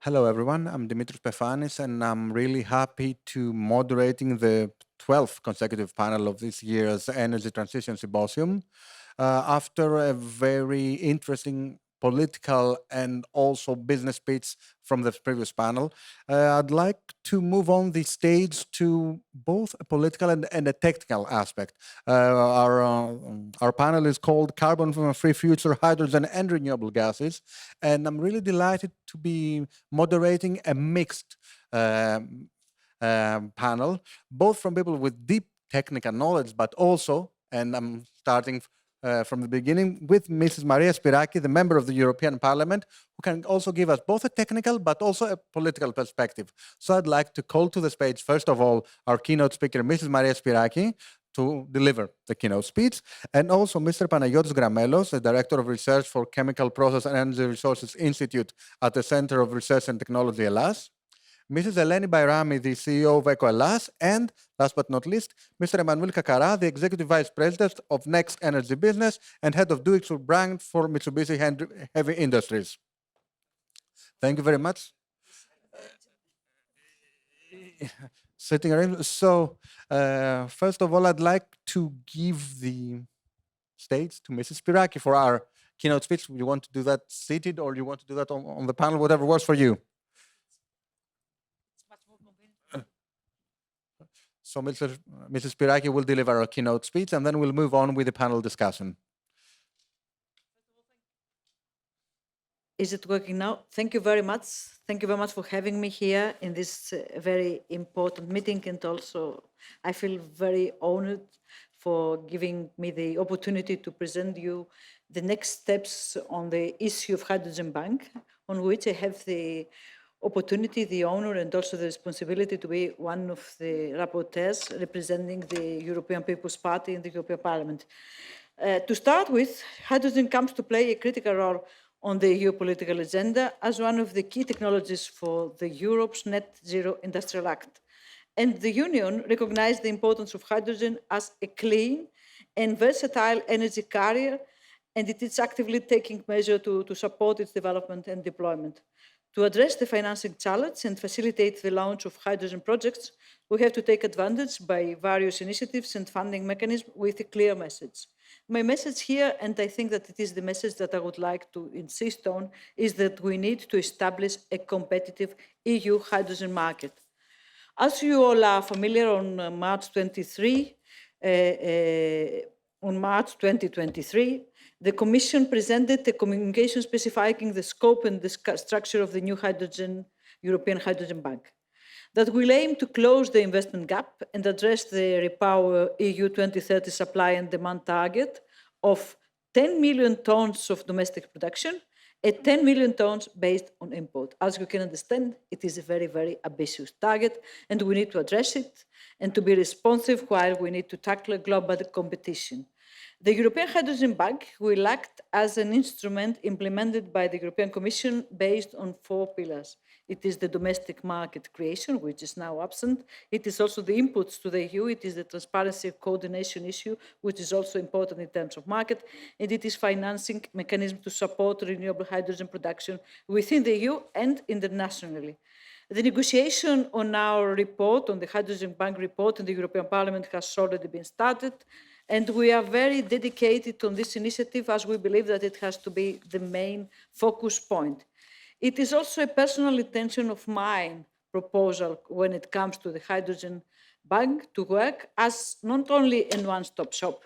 Hello, everyone. I'm Dimitris Pefanis, and I'm really happy to moderating the 12th consecutive panel of this year's Energy Transition Symposium. After a very interesting political and also business pitch from the previous panel, I'd like to move on the stage to both a political and a technical aspect. Our panel is called Carbon-Free Future, Hydrogen and Renewable Gases, and I'm really delighted to be moderating a mixed panel, both from people with deep technical knowledge, but also, and I'm starting from the beginning, with Mrs. Maria Spyraki, the member of the European Parliament, who can also give us both a technical but also a political perspective. So I'd like to call to the stage, first of all, our keynote speaker, Mrs. Maria Spyraki, to deliver the keynote speech, and also Mr. Panagiotis Grammelis, the Director of Research for Chemical Process and Energy Resources Institute at the Center of Research and Technology, Hellas, Mrs. Eleni Bairami, the CEO of ECO Hellas, and last but not least, Mr. Emmanouil Kakaras, the Executive Vice President of Next Energy Business and Head of Duisburg brand for Mitsubishi Heavy Industries. Thank you very much. Sitting arrangement. So, first of all, I'd like to give the stage to Mrs. Spyraki for our keynote speech. You want to do that seated or you want to do that on the panel, whatever works for you? So Mrs. Spyraki will deliver our keynote speech, and then we'll move on with the panel discussion. Is it working now? Thank you very much. Thank you very much for having me here in this very important meeting, and also I feel very honored for giving me the opportunity to present you the next steps on the issue of hydrogen bank, on which I have the opportunity, the honor, and also the responsibility to be one of the rapporteurs representing the European People's Party in the European Parliament. To start with, hydrogen comes to play a critical role on the EU political agenda as one of the key technologies for the Europe's Net Zero Industrial Act. And the Union recognized the importance of hydrogen as a clean and versatile energy carrier, and it is actively taking measures to support its development and deployment. To address the financing challenge and facilitate the launch of hydrogen projects, we have to take advantage by various initiatives and funding mechanisms with a clear message. My message here, and I think that it is the message that I would like to insist on, is that we need to establish a competitive EU hydrogen market. As you all are familiar, on March 2023, the Commission presented a communication specifying the scope and the structure of the new European Hydrogen Bank that will aim to close the investment gap and address the Repower EU 2030 supply and demand target of 10 million tons of domestic production and 10 million tons based on import. As you can understand, it is a very, very ambitious target, and we need to address it and to be responsive while we need to tackle global competition. The European Hydrogen Bank will act as an instrument implemented by the European Commission based on 4 pillars. It is the domestic market creation, which is now absent. It is also the inputs to the EU. It is the transparency coordination issue, which is also important in terms of market. And it is financing mechanism to support renewable hydrogen production within the EU and internationally. The negotiation on our report, on the Hydrogen Bank report in the European Parliament, has already been started. And we are very dedicated on this initiative, as we believe that it has to be the main focus point. It is also a personal intention of mine proposal when it comes to the Hydrogen Bank to work as not only a one-stop shop,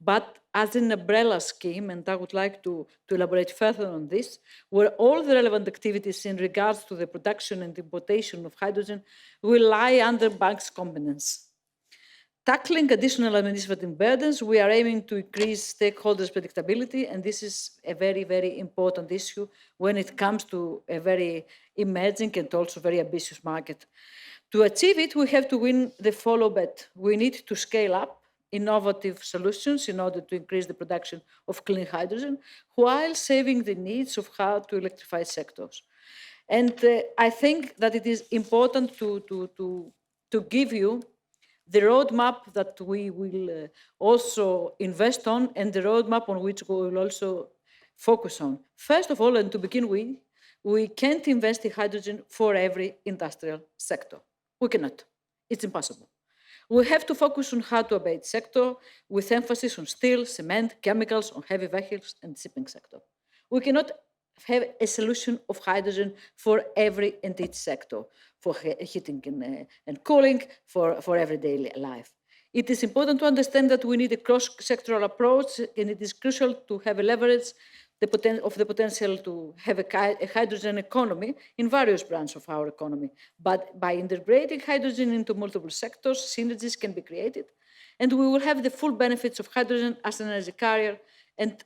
but as an umbrella scheme, and I would like to elaborate further on this, where all the relevant activities in regards to the production and importation of hydrogen will lie under bank's competence. Tackling additional administrative burdens, we are aiming to increase stakeholders' predictability, and this is a very, very important issue when it comes to a very emerging and also very ambitious market. To achieve it, we have to win the follow bet. We need to scale up innovative solutions in order to increase the production of clean hydrogen while saving the needs of hard to electrify sectors. And I think that it is important to give you the roadmap that we will also invest on and the roadmap on which we will also focus on. First of all, and to begin with, We can't invest in hydrogen for every industrial sector. We cannot. It's impossible. We have to focus on hard-to-abate sector with emphasis on steel, cement, chemicals, on heavy vehicles, and shipping sector. We cannot have a solution of hydrogen for every and each sector, for heating and cooling, for everyday life. It is important to understand that we need a cross-sectoral approach, and it is crucial to have a leverage of the potential to have a hydrogen economy in various branches of our economy. But by integrating hydrogen into multiple sectors, synergies can be created, and we will have the full benefits of hydrogen as an energy carrier,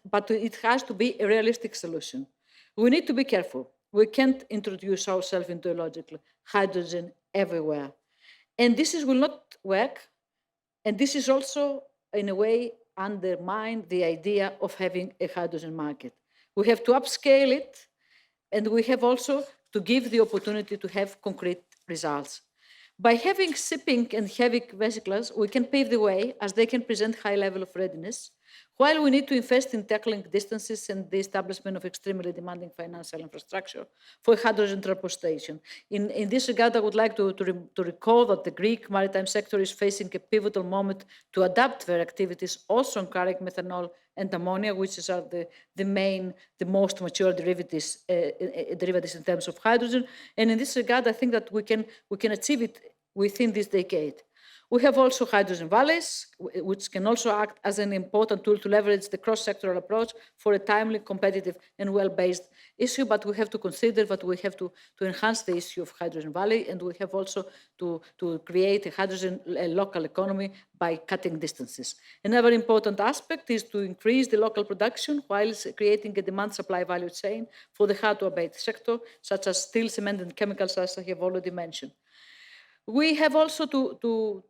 but it has to be a realistic solution. We need to be careful. We can't introduce ourselves into a logical hydrogen everywhere. And this will not work, and this is also, in a way, undermine the idea of having a hydrogen market. We have to upscale it, and we have also to give the opportunity to have concrete results. By having shipping and heavy vehicles, we can pave the way as they can present high level of readiness, while we need to invest in tackling distances and the establishment of extremely demanding financial infrastructure for hydrogen transportation. In this regard, I would like to recall that the Greek maritime sector is facing a pivotal moment to adapt their activities also on carrying methanol and ammonia, which are the most mature derivatives in terms of hydrogen. And in this regard, I think that we can achieve it within this decade. We have also hydrogen valleys, which can also act as an important tool to leverage the cross-sectoral approach for a timely, competitive, and well-based issue. But we have to consider that we have to enhance the issue of hydrogen valley, and we have also to create a hydrogen local economy by cutting distances. Another important aspect is to increase the local production while creating a demand-supply value chain for the hard-to-abate sector, such as steel, cement, and chemicals, as I have already mentioned. We have also to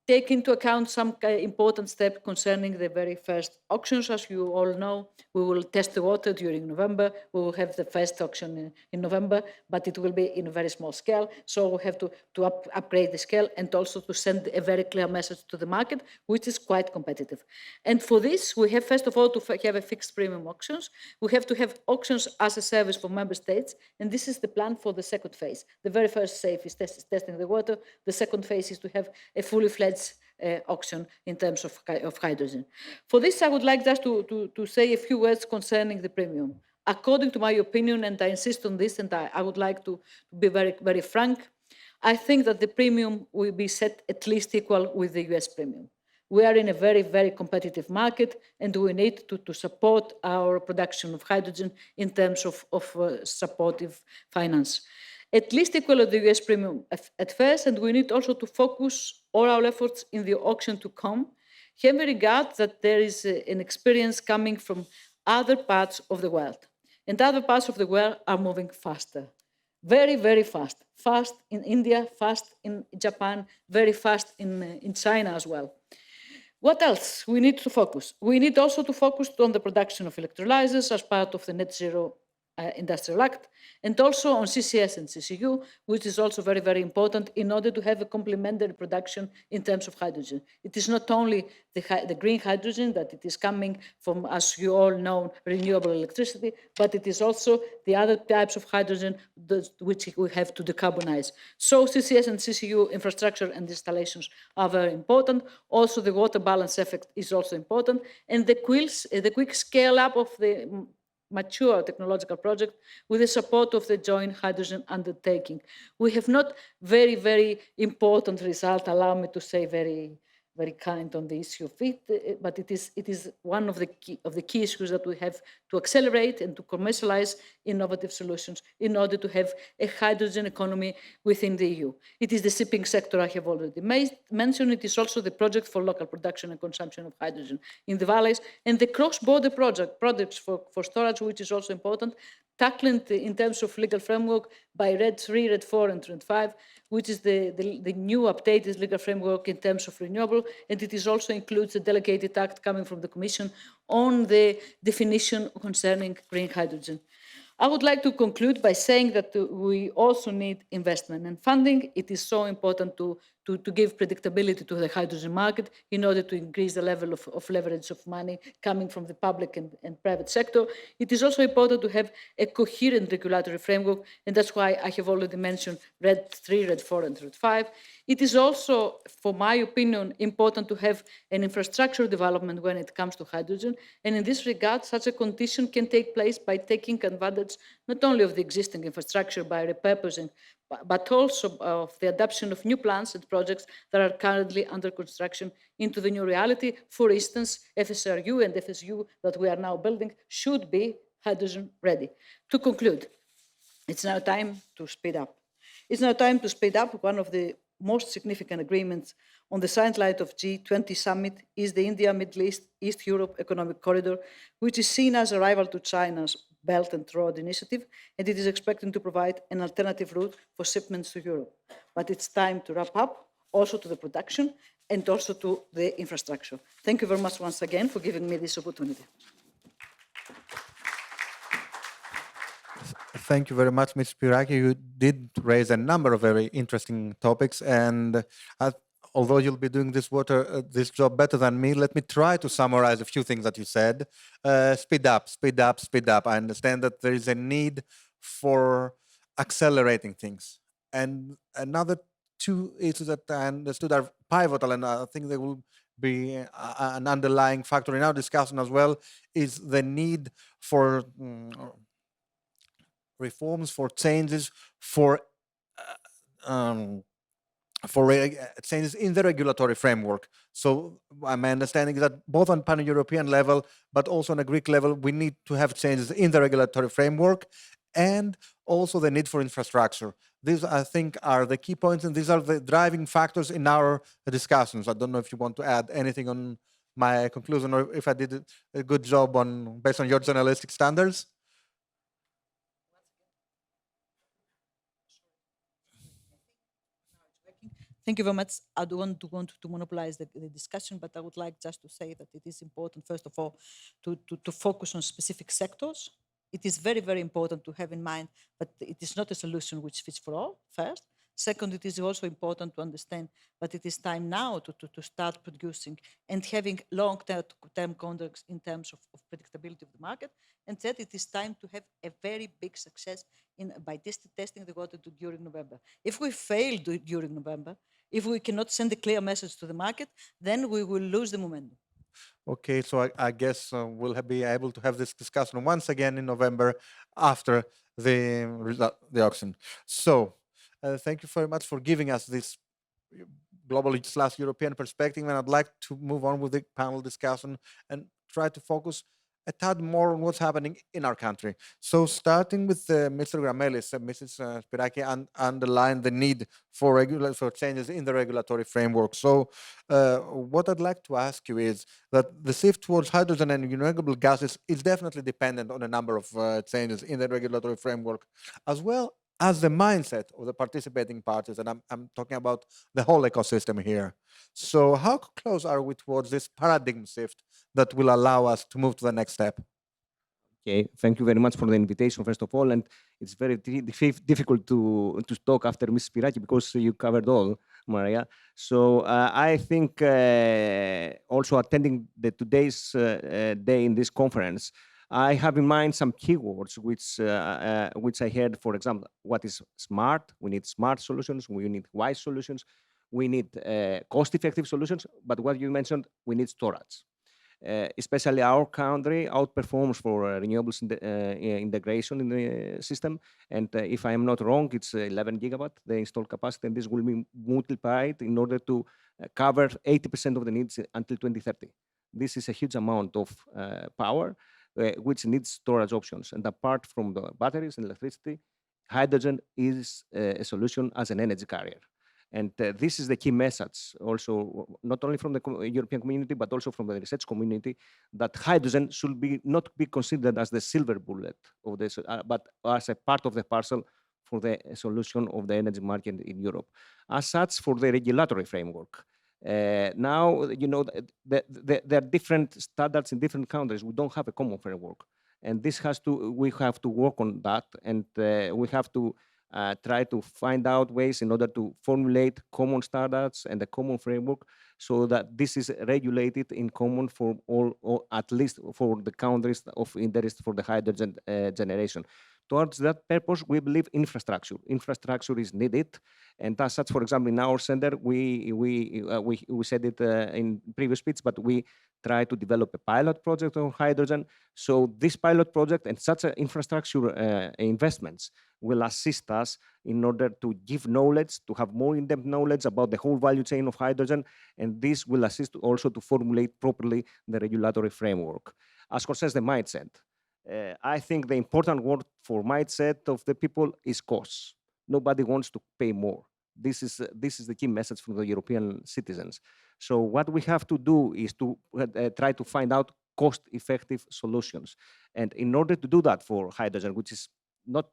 take into account some important steps concerning the very first auctions. As you all know, we will test the water during November. We will have the first auction in November, but it will be in a very small scale. So we have to upgrade the scale and also to send a very clear message to the market, which is quite competitive. And for this, we have first of all to have a fixed premium auctions. We have to have auctions as a service for member states, and this is the plan for the second phase. The very first phase is testing the water. The second phase is to have a fully fledged auction in terms of hydrogen. For this, I would like just to say a few words concerning the premium. According to my opinion, and I insist on this, and I would like to be very, very frank, I think that the premium will be set at least equal with the US premium. We are in a very, very competitive market, and we need to support our production of hydrogen in terms of supportive finance. At least equal to the US premium at first, and we need also to focus all our efforts in the auction to come, having regard that there is an experience coming from other parts of the world. And other parts of the world are moving faster, very, very fast. Fast in India, fast in Japan, very fast in China as well. What else? We need to focus. We need also to focus on the production of electrolyzers as part of the Net Zero Industrial Act, and also on CCS and CCU, which is also very, very important in order to have a complementary production in terms of hydrogen. It is not only the green hydrogen that it is coming from, as you all know, renewable electricity, but it is also the other types of hydrogen which we have to decarbonize. So CCS and CCU infrastructure and installations are very important. Also, the water balance effect is also important, and the quick scale up of the mature technological project with the support of the joint hydrogen undertaking. We have not very, very important result, allow me to say very, very kind on the issue of it, but it is one of the key issues that we have to accelerate and to commercialize innovative solutions in order to have a hydrogen economy within the EU. It is the shipping sector I have already mentioned. It is also the project for local production and consumption of hydrogen in the valleys, and the cross-border projects for storage, which is also important, tackling in terms of legal framework by RED 3, RED 4, and RED 5, which is the new updated legal framework in terms of renewable, and it is also includes a delegated act coming from the Commission on the definition concerning green hydrogen. I would like to conclude by saying that we also need investment and funding. It is so important to to give predictability to the hydrogen market in order to increase the level of leverage of money coming from the public and private sector. It is also important to have a coherent regulatory framework, and that's why I have already mentioned RED 3, RED 4, and RED 5. It is also, for my opinion, important to have an infrastructure development when it comes to hydrogen, and in this regard, such a condition can take place by taking advantage not only of the existing infrastructure by repurposing, but also of the adoption of new plans and projects that are currently under construction into the new reality. For instance, FSRU and FSU that we are now building should be hydrogen ready. To conclude, it's now time to speed up. It's now time to speed up. One of the most significant agreements on the sidelight of G20 summit is the India, Middle East, East Europe Economic Corridor, which is seen as a rival to China's Belt and Road Initiative, and it is expected to provide an alternative route for shipments to Europe. But it's time to wrap up, also to the production and also to the infrastructure. Thank you very much once again for giving me this opportunity. Thank you very much, Ms. Spyraki. You did raise a number of very interesting topics, and although you'll be doing this job better than me, let me try to summarize a few things that you said. Speed up, speed up, speed up. I understand that there is a need for accelerating things. And another two issues that I understood are pivotal, and I think they will be an underlying factor in our discussion as well, is the need for reforms, for changes, for changes in the regulatory framework. So my understanding is that both on pan-European level, but also on a Greek level, we need to have changes in the regulatory framework and also the need for infrastructure. These, I think, are the key points, and these are the driving factors in our discussions. I don't know if you want to add anything on my conclusion or if I did a good job based on your journalistic standards. Thank you very much. I don't want to monopolize the discussion, but I would like just to say that it is important, first of all, to focus on specific sectors. It is very, very important to have in mind that it is not a solution which fits for all, first. Second, it is also important to understand that it is time now to start producing and having long-term contracts in terms of predictability of the market. And third, it is time to have a very big success by testing the water during November. If we fail during November, if we cannot send a clear message to the market, then we will lose the momentum. Okay, so I guess we'll be able to have this discussion once again in November after the auction. So thank you very much for giving us this global/European perspective, and I'd like to move on with the panel discussion and try to focus a tad more on what's happening in our country. So starting with Mr. Grammelis, Mrs. Spyraki underlined the need for changes in the regulatory framework. So what I'd like to ask you is that the shift towards hydrogen and renewable gases is definitely dependent on a number of changes in the regulatory framework, as well as the mindset of the participating parties, and I'm talking about the whole ecosystem here. So how close are we towards this paradigm shift that will allow us to move to the next step? Okay, thank you very much for the invitation, first of all, and it's very difficult to talk after Ms. Spyraki because you covered all, Maria. So I think also attending today's day in this conference, I have in mind some keywords which I heard, for example, what is smart? We need smart solutions, we need wise solutions, we need cost-effective solutions, but what you mentioned, we need storage. Especially our country outperforms for renewables integration in the system, and if I am not wrong, it's 11 gigawatt, the installed capacity, and this will be multiplied in order to cover 80% of the needs until 2030. This is a huge amount of power, which needs storage options. And apart from the batteries and electricity, hydrogen is a solution as an energy carrier. And this is the key message also, not only from the European community, but also from the research community, that hydrogen should not be considered as the silver bullet of this, but as a part of the parcel for the solution of the energy market in Europe. As such, for the regulatory framework, now, you know, there are different standards in different countries. We don't have a common framework. And we have to work on that. And we have to try to find out ways in order to formulate common standards and a common framework so that this is regulated in common for all, or at least for the countries of interest for the hydrogen generation. Towards that purpose, we believe infrastructure. Infrastructure is needed, and as such, for example, in our center, we said it in previous speech, but we try to develop a pilot project on hydrogen. So this pilot project and such infrastructure investments will assist us in order to give knowledge, to have more in-depth knowledge about the whole value chain of hydrogen, and this will assist also to formulate properly the regulatory framework. As concerns the mindset, I think the important word for mindset of the people is costs. Nobody wants to pay more. This is the key message from the European citizens. So what we have to do is to try to find out cost-effective solutions. And in order to do that for hydrogen, which is not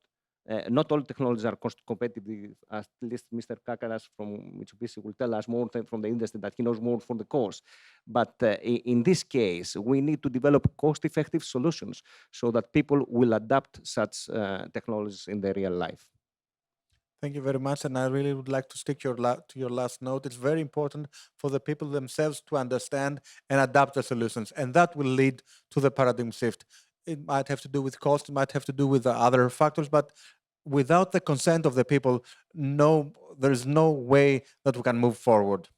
all technologies are cost competitive, at least Mr. Kakaras from Mitsubishi will tell us more from the industry that he knows more for the cost. But in this case, we need to develop cost-effective solutions so that people will adapt such technologies in their real life. Thank you very much, and I really would like to stick to your last note. It's very important for the people themselves to understand and adapt the solutions, and that will lead to the paradigm shift. It might have to do with cost, it might have to do with other factors, but without the consent of the people, there is no way that we can move forward.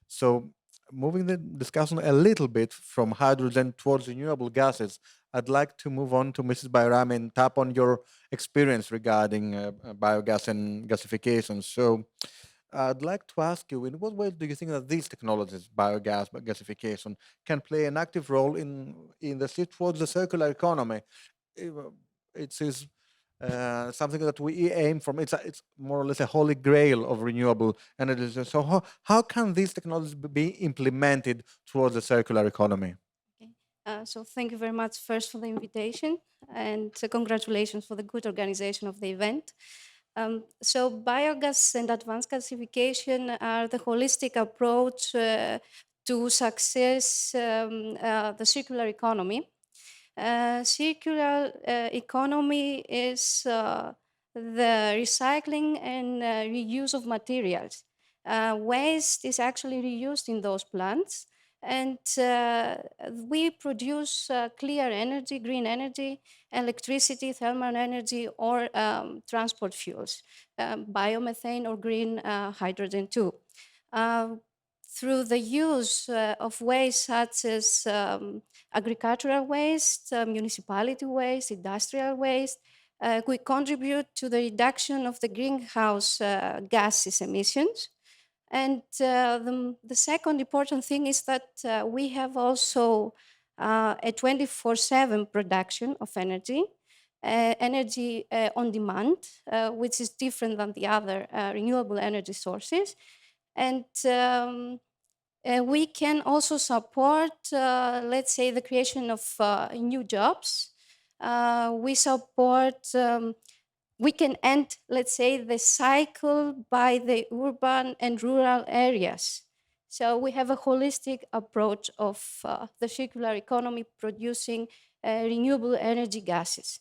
So, moving the discussion a little bit from hydrogen towards renewable gases, I'd like to move on to Mrs. Bairami and tap on your experience regarding biogas and gasification. So, I'd like to ask you, in what way do you think that these technologies, biogas, gasification, can play an active role in the shift towards the circular economy? It is something that we aim from. It's more or less a holy grail of renewable energy. So how can these technologies be implemented towards the circular economy? Okay. So thank you very much first for the invitation, and congratulations for the good organization of the event. So biogas and advanced gasification are the holistic approach to success the circular economy. Circular economy is the recycling and reuse of materials. Waste is actually reused in those plants, and we produce clear energy, green energy, electricity, thermal energy, or transport fuels, biomethane or green hydrogen too. Through the use of waste such as agricultural waste, municipality waste, industrial waste, we contribute to the reduction of the greenhouse gases emissions. And the second important thing is that we have also a 24/7 production of energy, energy on demand, which is different than the other renewable energy sources. And we can also support, let's say, the creation of new jobs. We support, we can end, let's say, the cycle by the urban and rural areas. So we have a holistic approach of the circular economy producing renewable energy gases.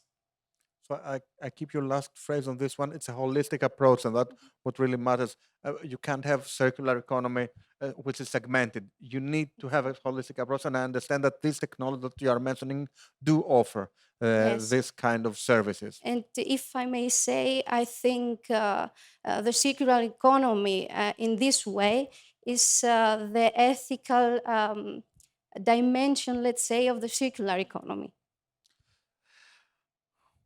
So I keep your last phrase on this one. It's a holistic approach, and that's what really matters. You can't have circular economy which is segmented. You need to have a holistic approach, and I understand that these technologies that you are mentioning do offer Yes. this kind of services. And if I may say, I think the circular economy in this way is the ethical dimension, let's say, of the circular economy.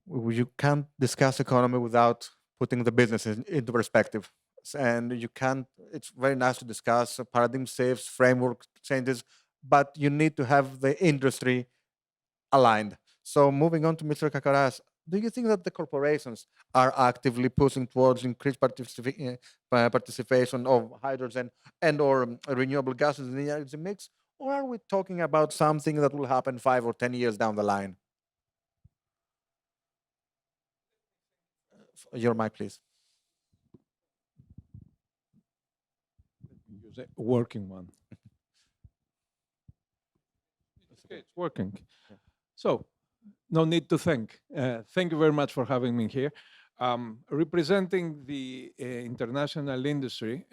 You can't discuss economy without putting the business into perspective. And you can't, it's very nice to discuss paradigm shifts, framework changes, but you need to have the industry aligned. So moving on to Mr. Kakaras, do you think that the corporations are actively pushing towards increased participation of hydrogen and or renewable gases in the energy mix? Or are we talking about something that will happen 5 or 10 years down the line? Your mic, please. Use a working one. Okay, it's working. So, no need to thank. Thank you very much for having me here. Representing the international industry,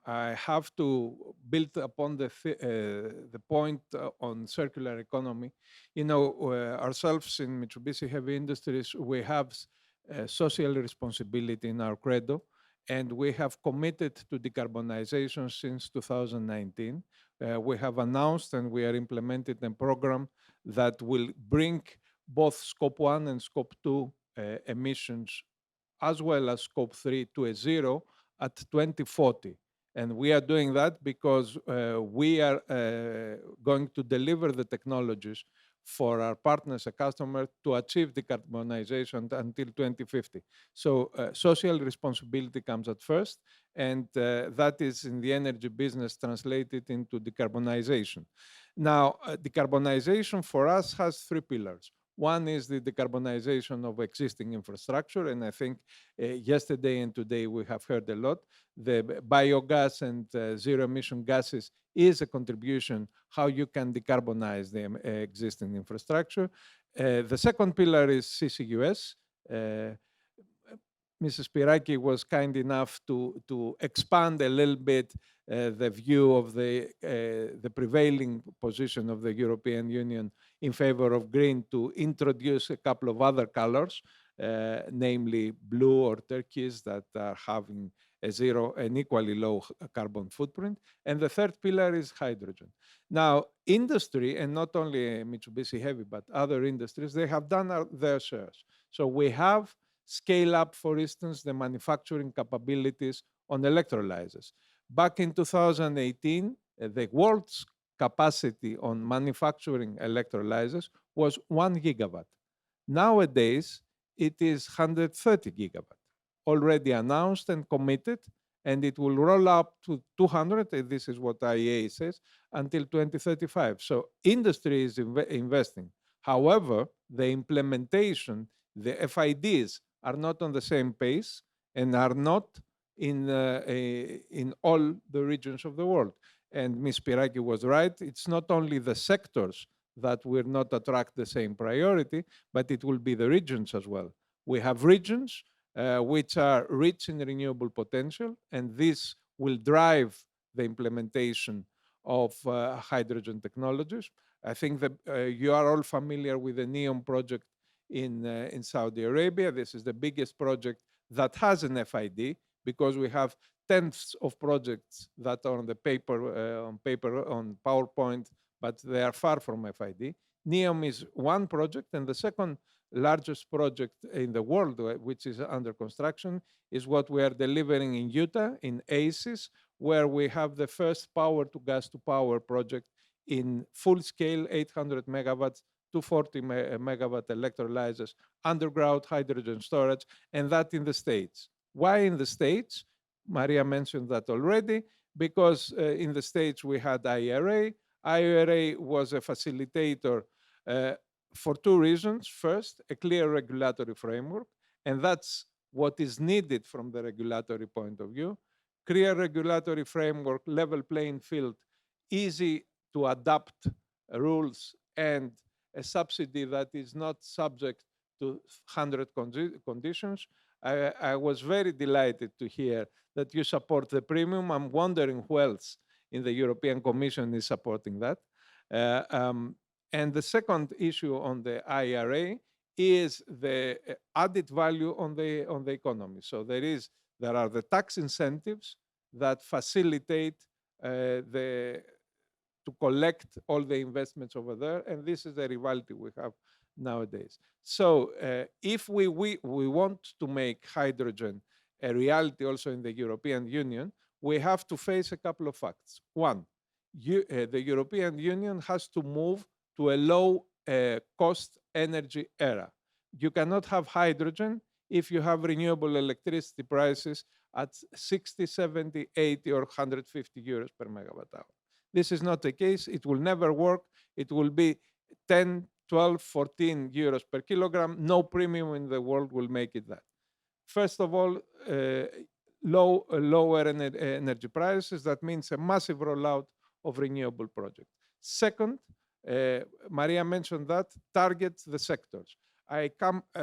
I have to build upon the point on circular economy. You know, ourselves in Mitsubishi Heavy Industries, we have social responsibility in our credo, and we have committed to decarbonization since 2019. We have announced and we are implementing a program that will bring both Scope 1 and Scope 2 emissions, as well as Scope 3 to a zero at 2040. And we are doing that because we are going to deliver the technologies for our partners and customers to achieve decarbonization until 2050. So social responsibility comes at first, and that is in the energy business translated into decarbonization. Now, decarbonization for us has three pillars. One is the decarbonization of existing infrastructure, and I think yesterday and today we have heard a lot. The biogas and zero-emission gases is a contribution how you can decarbonize the existing infrastructure. The second pillar is CCUS. Mrs. Spyraki was kind enough to expand a little bit the view of the prevailing position of the European Union in favor of green to introduce a couple of other colors, namely blue or turquoise, that are having an equally low carbon footprint. And the third pillar is hydrogen. Now, industry, and not only Mitsubishi Heavy, but other industries, they have done their shares. So we have scale up, for instance, the manufacturing capabilities on electrolyzers. Back in 2018, the world's capacity on manufacturing electrolyzers was 1 gigawatt. Nowadays, it is 130 gigawatt, already announced and committed, and it will roll up to 200, this is what IEA says, until 2035. So industry is investing. However, the implementation, the FIDs are not on the same pace and are not in all the regions of the world. And Ms. Spyraki was right. It's not only the sectors that will not attract the same priority, but it will be the regions as well. We have regions which are rich in renewable potential, and this will drive the implementation of hydrogen technologies. I think that you are all familiar with the NEOM project in Saudi Arabia. This is the biggest project that has an FID, because we have tenths of projects that are on the paper, on PowerPoint, but they are far from FID. NEOM is one project, and the second largest project in the world, which is under construction, is what we are delivering in Utah, in ACES, where we have the first power to gas to power project in full scale, 800 megawatts, 240 megawatt electrolyzers, underground hydrogen storage, and that in the States. Why in the States? Maria mentioned that already, because in the States we had IRA. IRA was a facilitator for two reasons. First, a clear regulatory framework, and that's what is needed from the regulatory point of view. Clear regulatory framework, level playing field, easy to adapt rules, and a subsidy that is not subject to 100 conditions. I was very delighted to hear that you support the premium. I'm wondering who else in the European Commission is supporting that. And the second issue on the IRA is the added value on the economy. So there are the tax incentives that facilitate to collect all the investments over there, and this is the rivalry we have nowadays. So if we want to make hydrogen a reality also in the European Union, we have to face a couple of facts. One, the European Union has to move to a low cost energy era. You cannot have hydrogen if you have renewable electricity prices at 60, 70, 80, or 150 euros per megawatt hour. This is not the case. It will never work. It will be 10, 12, 14 euros per kilogram. No premium in the world will make it that. First of all, lower energy prices. That means a massive rollout of renewable projects. Second, Maria mentioned that, target the sectors.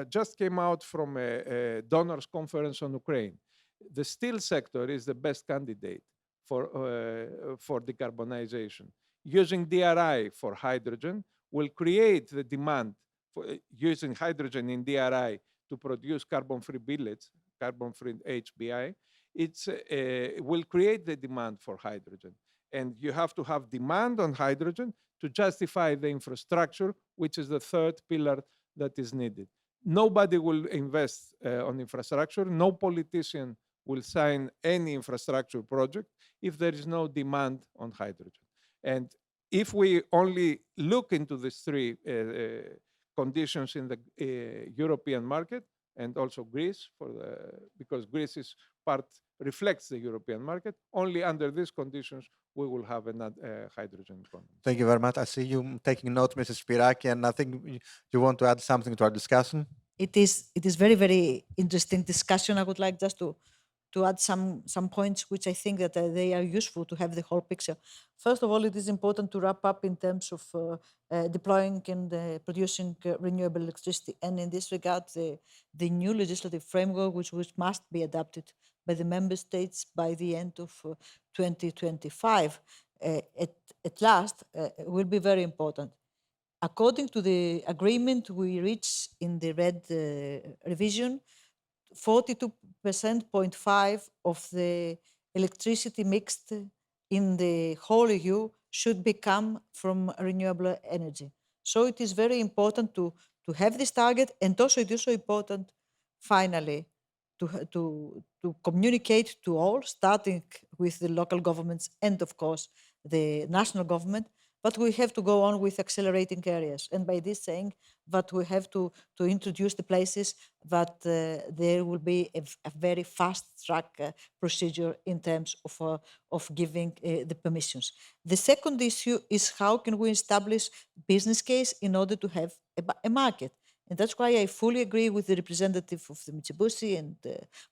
just came out from a donors conference on Ukraine. The steel sector is the best candidate for decarbonization. Using DRI for hydrogen will create the demand for using hydrogen in DRI to produce carbon-free billets, carbon-free HBI. It will create the demand for hydrogen. And you have to have demand on hydrogen to justify the infrastructure, which is the third pillar that is needed. Nobody will invest on infrastructure. No politician will sign any infrastructure project if there is no demand on hydrogen. And if we only look into these three conditions in the European market, and also Greece, because Greece is reflects the European market, only under these conditions we will have a hydrogen economy. Thank you very much. I see you taking note, Mrs. Spyraki, and I think you want to add something to our discussion. It is very, very interesting discussion. I would like just to add some points which I think that they are useful to have the whole picture. First of all, it is important to wrap up in terms of deploying and producing renewable electricity. And in this regard, the new legislative framework, which must be adopted by the member states by the end of 2025, at last, will be very important. According to the agreement we reached in the red revision, 42.5% of the electricity mixed in the whole EU should become from renewable energy. So it is very important to have this target, and also it is so important, finally, to communicate to all, starting with the local governments and, of course, the national government, but we have to go on with accelerating areas. And by this saying that we have to introduce the places that there will be a very fast track procedure in terms of giving the permissions. The second issue is how can we establish business case in order to have a market. And that's why I fully agree with the representative of the Mitsubishi and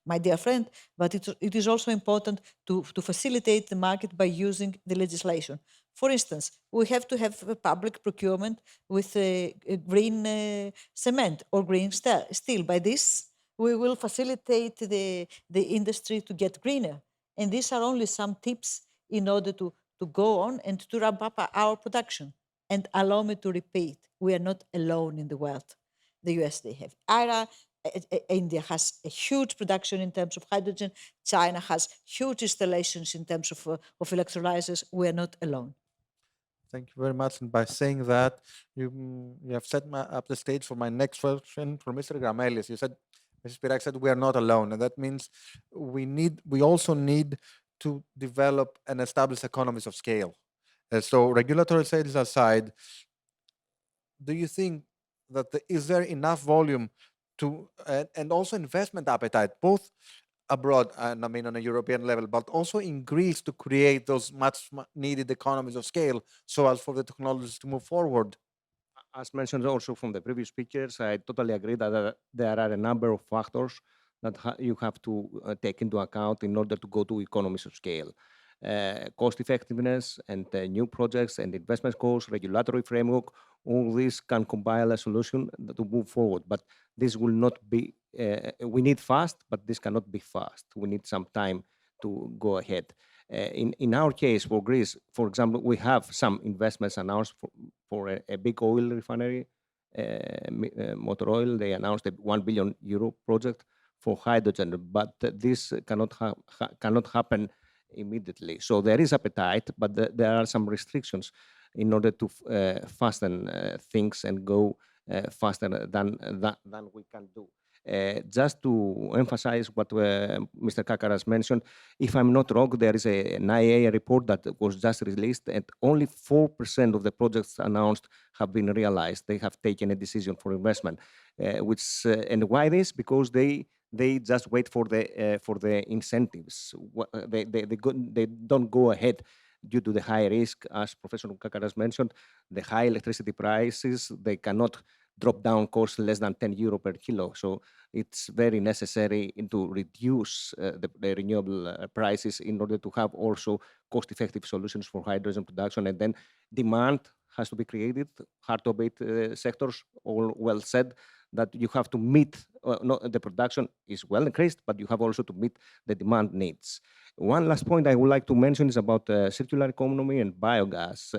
my dear friend, but it is also important to facilitate the market by using the legislation. For instance, we have to have a public procurement with a green cement or green steel. By this, we will facilitate the industry to get greener. And these are only some tips in order to go on and to ramp up our production. And allow me to repeat, we are not alone in the world. The US, they have IRA. India has a huge production in terms of hydrogen. China has huge installations in terms of electrolyzers. We are not alone. Thank you very much. And by saying that, you have set up the stage for my next question for Mr. Grammelis. You said, Mrs. Spyraki said, we are not alone. And that means we also need to develop and establish economies of scale. So regulatory sales aside, do you think that is there enough volume to, and also investment appetite, both abroad, and I mean on a European level, but also in Greece to create those much needed economies of scale so as for the technologies to move forward? As mentioned also from the previous speakers, I totally agree that there are a number of factors that you have to take into account in order to go to economies of scale. Cost effectiveness and new projects and investment costs, regulatory framework, all these can compile a solution to move forward. But this will not be, we need fast, but this cannot be fast. We need some time to go ahead. In our case, for Greece, for example, we have some investments announced for a big oil refinery, Moderator. They announced a €1 billion project for hydrogen, but this cannot happen immediately. So there is appetite, but there are some restrictions in order to fasten things and go faster than we can do. Just to emphasize what Mr. Kakaras mentioned, if I'm not wrong, there is an IEA report that was just released, and only 4% of the projects announced have been realized. They have taken a decision for investment, and why this? Because they just wait for the incentives. They don't go ahead due to the high risk, as Professor Kakaras mentioned, the high electricity prices. They cannot drop down costs less than €10 per kilo. So it's very necessary to reduce the renewable prices in order to have also cost-effective solutions for hydrogen production. And then demand has to be created, hard-to-abate sectors, all well said. that you have to meet, the production is well increased, but you have also to meet the demand needs. One last point I would like to mention is about circular economy and biogas.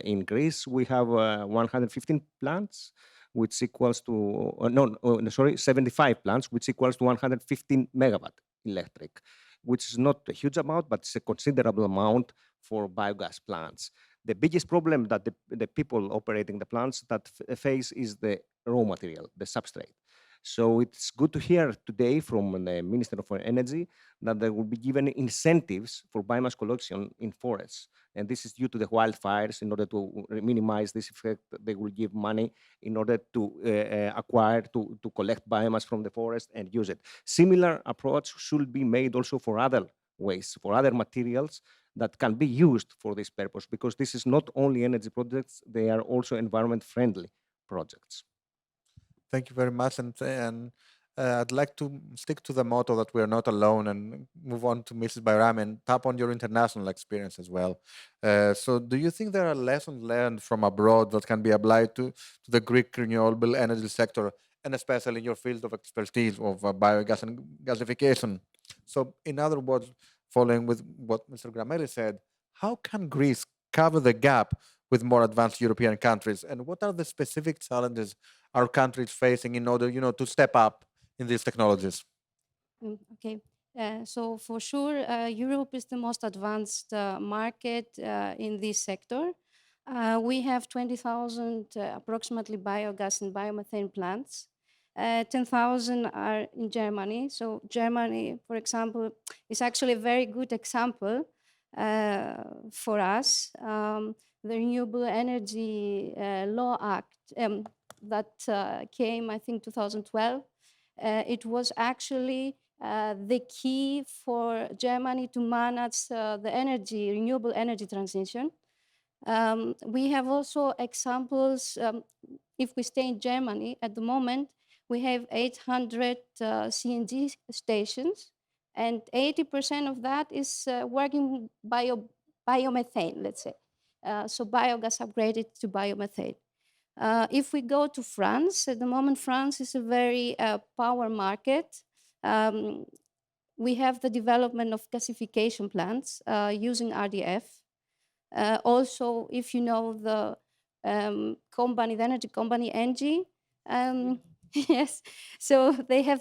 In Greece, we have 115 plants, which equals to, 75 plants, which equals to 115 megawatt electric, which is not a huge amount, but it's a considerable amount for biogas plants. The biggest problem that the people operating the plants that face is the raw material, the substrate. So it's good to hear today from the Minister of Energy that there will be given incentives for biomass collection in forests. And this is due to the wildfires. In order to minimize this effect, they will give money in order to acquire, to collect biomass from the forest and use it. Similar approach should be made also for other waste, for other materials that can be used for this purpose, because this is not only energy projects, they are also environment-friendly projects. Thank you very much. And I'd like to stick to the motto that we are not alone and move on to Mrs. Bairami and tap on your international experience as well. So do you think there are lessons learned from abroad that can be applied to the Greek renewable energy sector, and especially in your field of expertise of biogas and gasification? So in other words, following with what Mr. Grammelis said, how can Greece cover the gap with more advanced European countries? And what are the specific challenges our country is facing in order, to step up in these technologies? Okay. So for sure, Europe is the most advanced market in this sector. We have 20,000 approximately biogas and biomethane plants. 10,000 are in Germany. So Germany, for example, is actually a very good example for us. The Renewable Energy Law Act that came, I think, 2012, it was actually the key for Germany to manage the renewable energy transition. We have also examples, if we stay in Germany at the moment, we have 800 CNG stations, and 80% of that is working biomethane, let's say. So biogas upgraded to biomethane. If we go to France, at the moment, France is a very power market. We have the development of gasification plants using RDF. Also, if you know the energy company Engie, yes, so they have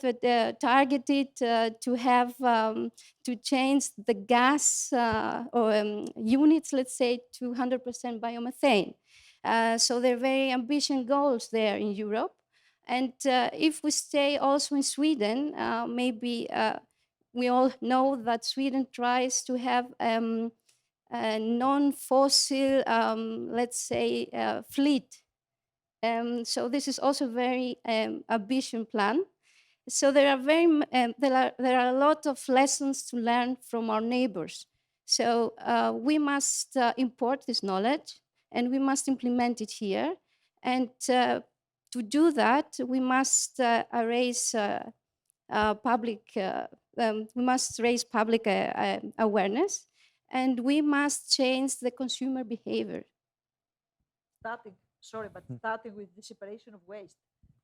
targeted to have to change the gas units, let's say, to 100% biomethane. So there are very ambitious goals there in Europe. And if we stay also in Sweden, maybe we all know that Sweden tries to have a non-fossil, let's say, fleet. So this is also a very ambitious plan. So there are a lot of lessons to learn from our neighbors. So we must import this knowledge, and we must implement it here. And to do that, we must raise public awareness, and we must change the consumer behavior. Starting with the separation of waste.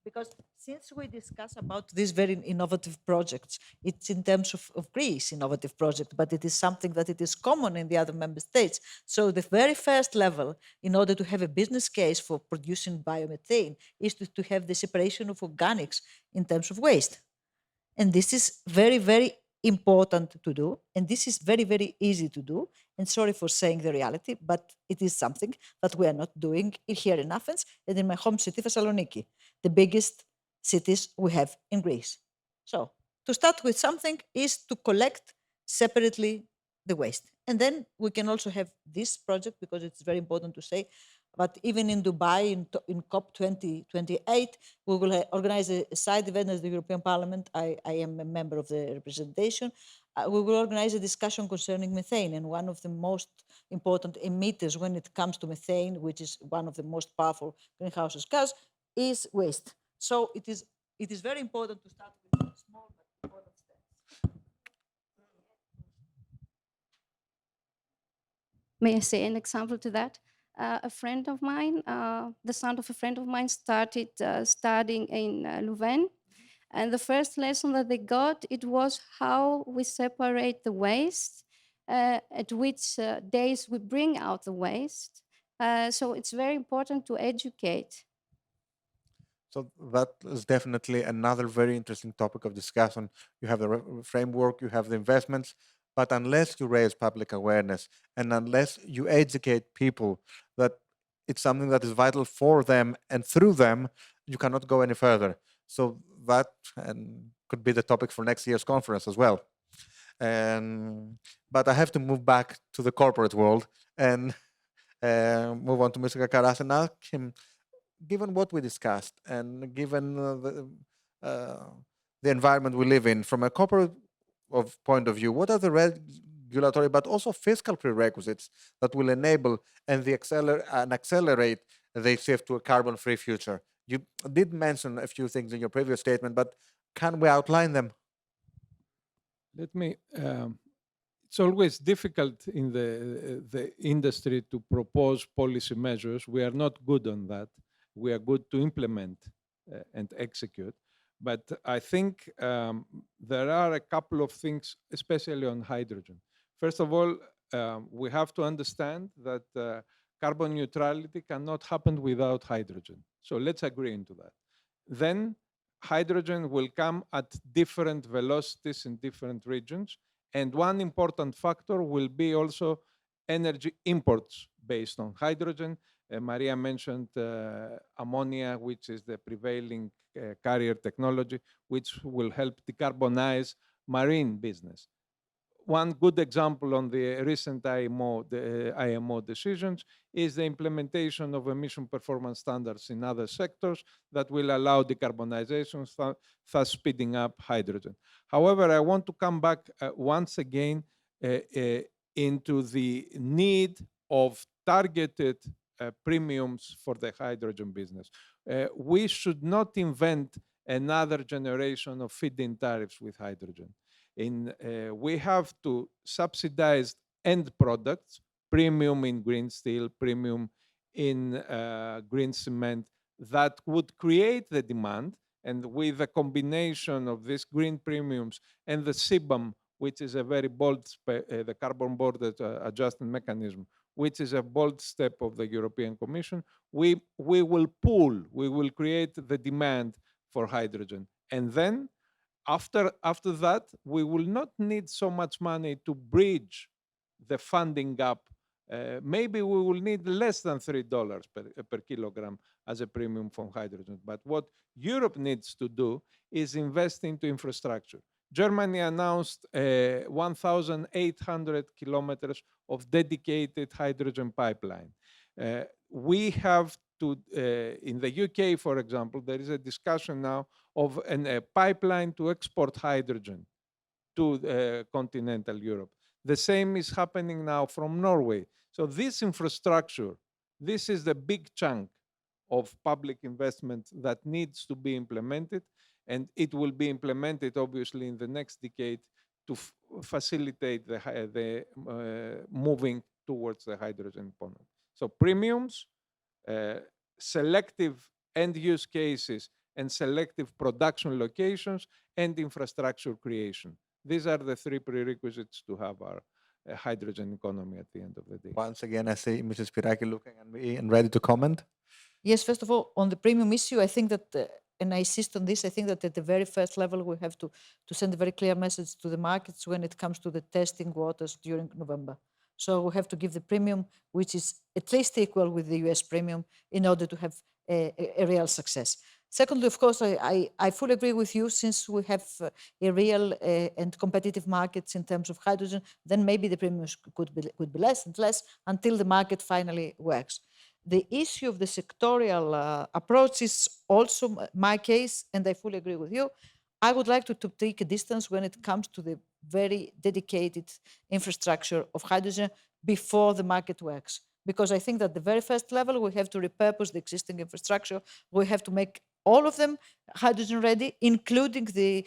Because since we discuss about these very innovative projects, it's in terms of Greece innovative project, but it is something that it is common in the other member states. So the very first level, in order to have a business case for producing biomethane, is to have the separation of organics in terms of waste. And this is very, very important to do. And this is very, very easy to do. And sorry for saying the reality, but it is something that we are not doing here in Athens and in my home city, Thessaloniki, the biggest cities we have in Greece. So to start with something is to collect separately the waste. And then we can also have this project, because it's very important to say, but even in Dubai, in COP 2028, we will organize a side event as the European Parliament. I am a member of the representation. We will organize a discussion concerning methane, and one of the most important emitters when it comes to methane, which is one of the most powerful greenhouse gas, is waste. So it is very important to start with small but important steps. May I say an example to that? a friend of mine, the son of a friend of mine, started studying in Louvain. And the first lesson that they got, it was how we separate the waste, at which days we bring out the waste. So it's very important to educate. So that is definitely another very interesting topic of discussion. You have the framework, you have the investments, but unless you raise public awareness and unless you educate people that it's something that is vital for them and through them, you cannot go any further. So that could be the topic for next year's conference as well. But I have to move back to the corporate world and move on to Mr. Kakaras and ask him, given what we discussed and given the environment we live in, from a corporate point of view, what are the regulatory but also fiscal prerequisites that will enable and accelerate the shift to a carbon-free future? You did mention a few things in your previous statement, but can we outline them? Let me. It's always difficult in the industry to propose policy measures. We are not good on that. We are good to implement and execute. But I think there are a couple of things, especially on hydrogen. First of all, we have to understand that carbon neutrality cannot happen without hydrogen. So let's agree into that. Then hydrogen will come at different velocities in different regions. And one important factor will be also energy imports based on hydrogen. Maria mentioned ammonia, which is the prevailing carrier technology, which will help decarbonize marine business. One good example on the recent IMO decisions is the implementation of emission performance standards in other sectors that will allow decarbonization, thus speeding up hydrogen. However, I want to come back once again into the need of targeted premiums for the hydrogen business. We should not invent another generation of feed-in tariffs with hydrogen. We have to subsidize end products, premium in green steel, premium in green cement, that would create the demand. And with a combination of these green premiums and the CBAM, which is a very bold, the carbon border adjustment mechanism, which is a bold step of the European Commission, we will create the demand for hydrogen. And then after that, we will not need so much money to bridge the funding gap. Maybe we will need less than $3 per kilogram as a premium from hydrogen. But what Europe needs to do is invest into infrastructure. Germany announced 1,800 kilometers of dedicated hydrogen pipeline. We have to, in the UK, for example, there is a discussion now of a pipeline to export hydrogen to continental Europe. The same is happening now from Norway. So this infrastructure, this is the big chunk of public investment that needs to be implemented, and it will be implemented, obviously, in the next decade to facilitate the moving towards the hydrogen economy. So premiums, selective end-use cases, and selective production locations, and infrastructure creation. These are the three prerequisites to have our hydrogen economy at the end of the day. Once again, I see Mrs. Spyraki looking at me and ready to comment. Yes, first of all, on the premium issue, I think that, and I insist on this, I think that at the very first level, we have to send a very clear message to the markets when it comes to the testing waters during November. So we have to give the premium, which is at least equal with the US premium, in order to have a real success. Secondly, of course, I fully agree with you. Since we have a real and competitive markets in terms of hydrogen, then maybe the premiums could be less and less until the market finally works. The issue of the sectorial approach is also my case, and I fully agree with you. I would like to take a distance when it comes to the very dedicated infrastructure of hydrogen before the market works. Because I think that the very first level, we have to repurpose the existing infrastructure. We have to make all of them hydrogen ready, including the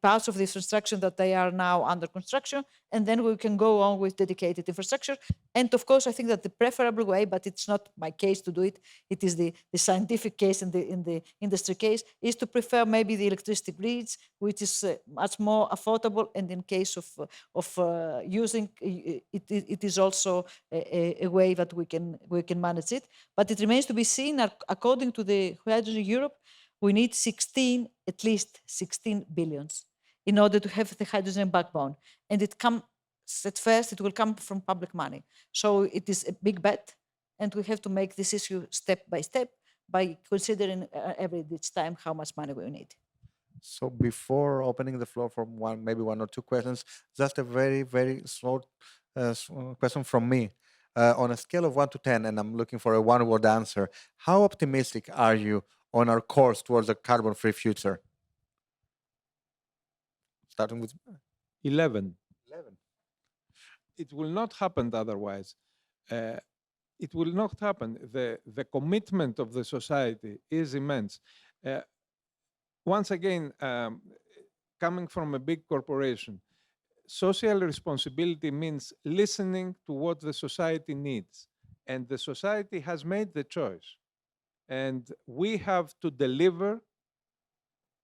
parts of the infrastructure that they are now under construction. and then we can go on with dedicated infrastructure. And of course, I think that the preferable way, but it's not my case to do it, it is the scientific case and the industry case, is to prefer maybe the electricity grids, which is much more affordable, and in case of using, it is also a way that we can manage it. But it remains to be seen, according to the Hydrogen Europe, we need at least 16 billions in order to have the hydrogen backbone. And at first, it will come from public money. So it is a big bet, and we have to make this issue step by step by considering every time how much money we need. So before opening the floor for maybe one or two questions, just a very, very short question from me. On a scale of 1 to 10, and I'm looking for a one-word answer, how optimistic are you on our course towards a carbon-free future? Starting with 11. 11. It will not happen otherwise. It will not happen. The commitment of the society is immense. Once again, coming from a big corporation, social responsibility means listening to what the society needs. And the society has made the choice. And we have to deliver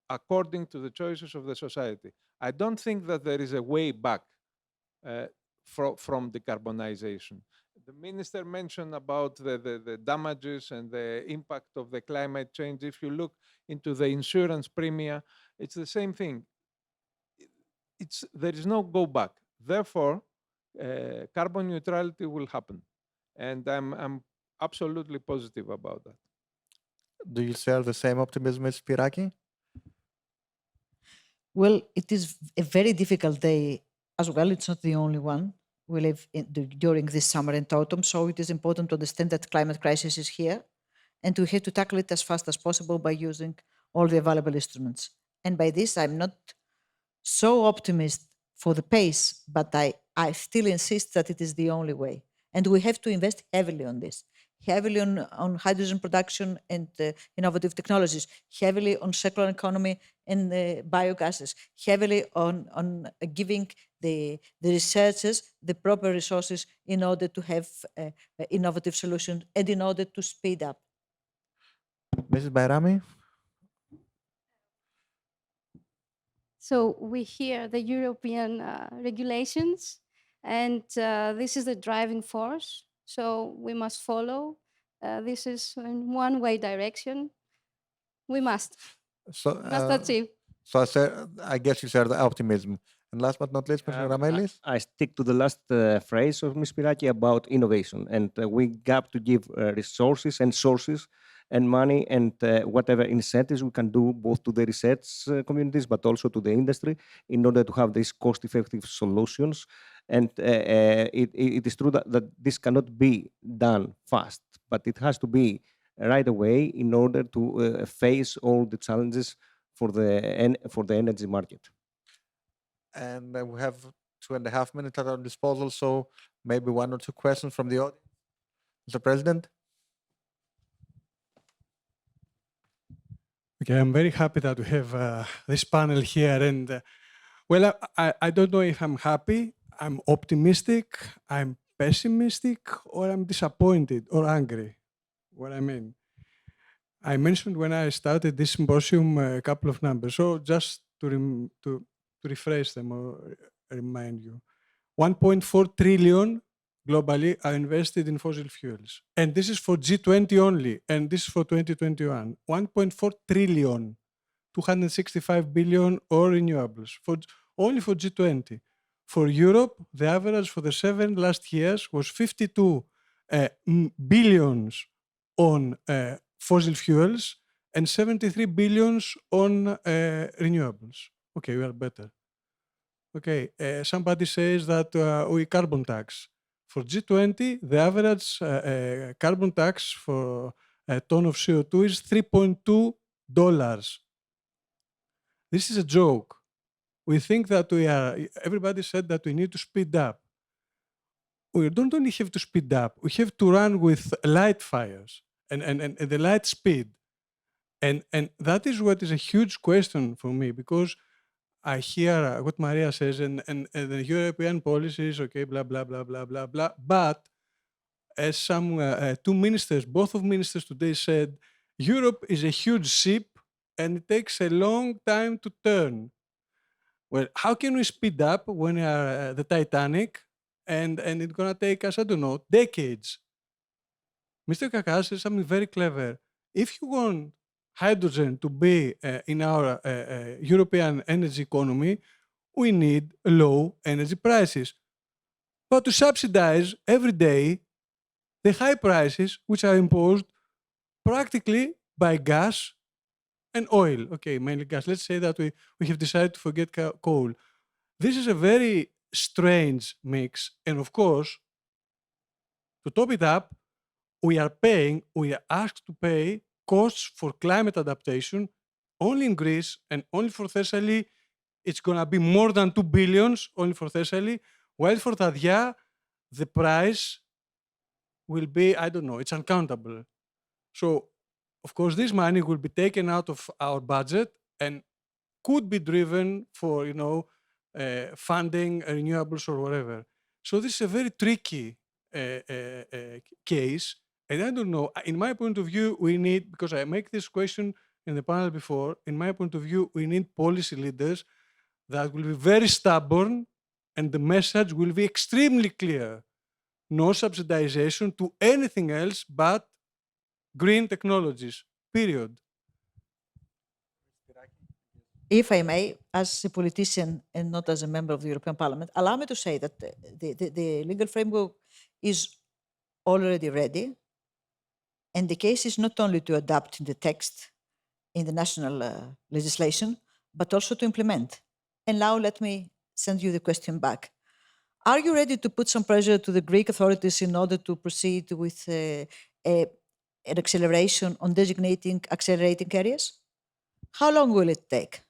according to the choices of the society. I don't think that there is a way back from decarbonization. The minister mentioned about the damages and the impact of the climate change. If you look into the insurance premia, it's the same thing. There is no go back. Therefore, carbon neutrality will happen. And I'm absolutely positive about that. Do you share the same optimism as Spyraki? Well, it is a very difficult day as well. It's not the only one we live during this summer and autumn. So it is important to understand that climate crisis is here, and we have to tackle it as fast as possible by using all the available instruments. And by this, I'm not so optimistic for the pace, but I still insist that it is the only way. And we have to invest heavily on this, heavily on hydrogen production and innovative technologies, heavily on circular economy and biogases, heavily on giving the researchers the proper resources in order to have innovative solutions and in order to speed up. Mrs. Bairami? So we hear the European regulations, and this is the driving force. So we must follow. This is in one-way direction. We must achieve. So I guess you share the optimism. And last but not least, Mr. Grammelis? I stick to the last phrase of Ms. Spyraki about innovation. And we have to give resources and sources and money and whatever incentives we can do both to the research communities but also to the industry in order to have these cost-effective solutions. And it is true that this cannot be done fast, but it has to be right away in order to face all the challenges for the energy market. And we have 2.5 minutes at our disposal, so maybe one or two questions from the audience. Mr. President? Okay, I'm very happy that we have this panel here. And well, I don't know if I'm happy, I'm optimistic, I'm pessimistic, or I'm disappointed or angry. What I mean, I mentioned when I started this symposium a couple of numbers. So just to rephrase them or remind you, 1.4 trillion globally are invested in fossil fuels. And this is for G20 only, and this is for 2021. 1.4 trillion, 265 billion or renewables, only for G20. For Europe, the average for the 7 last years was 52 billions on fossil fuels and 73 billions on renewables. Okay, we are better. Okay, somebody says that we carbon tax. For G20, the average carbon tax for a ton of CO2 is $3.2. This is a joke. We think that everybody said that we need to speed up. We don't only have to speed up, we have to run with light fires and the light speed. And that is what is a huge question for me, because I hear what Maria says, and the European policies, okay, blah, blah, blah, blah, blah, blah. But as some two ministers, both of ministers today said, Europe is a huge ship and it takes a long time to turn. Well, how can we speed up when we are the Titanic and it's going to take us, I don't know, decades? Mr. Kakaras says something very clever. If you want hydrogen to be in our European energy economy, we need low energy prices. But to subsidize every day the high prices which are imposed practically by gas and oil. Okay, mainly gas. Let's say that we have decided to forget coal. This is a very strange mix. And of course, to top it up, we are asked to pay costs for climate adaptation only in Greece and only for Thessaly. It's going to be more than 2 billion only for Thessaly, while for Tadia, the price will be, I don't know, it's uncountable. So, of course, this money will be taken out of our budget and could be driven for, funding renewables or whatever. So this is a very tricky case. And I don't know, in my point of view, we need, because I make this question in the panel before, in my point of view, we need policy leaders that will be very stubborn and the message will be extremely clear. No subsidization to anything else but green technologies, period. If I may, as a politician and not as a member of the European Parliament, allow me to say that the legal framework is already ready. And the case is not only to adapt the text in the national legislation, but also to implement. And now let me send you the question back. Are you ready to put some pressure to the Greek authorities in order to proceed with an acceleration on designating accelerating areas? How long will it take?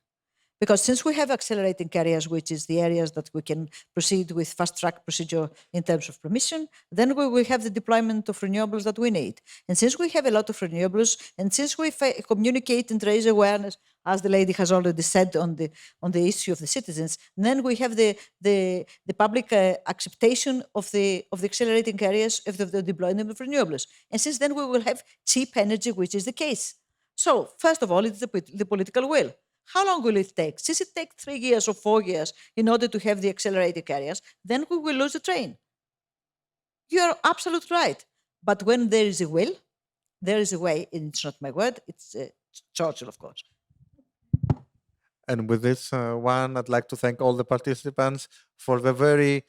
Because since we have accelerating areas, which is the areas that we can proceed with fast-track procedure in terms of permission, then we will have the deployment of renewables that we need. And since we have a lot of renewables, and since we communicate and raise awareness, as the lady has already said on the issue of the citizens, then we have the public acceptation of the accelerating areas of the deployment of renewables. And since then we will have cheap energy, which is the case. So first of all, it's the political will. How long will it take? Since it takes 3 years or 4 years in order to have the accelerated areas, then we will lose the train. You are absolutely right. But when there is a will, there is a way, and it's not my word, it's Churchill, of course. And with this one, I'd like to thank all the participants for the very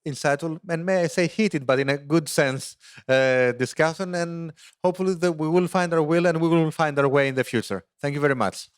insightful, and may I say heated, but in a good sense, discussion. And hopefully that we will find our will and we will find our way in the future. Thank you very much.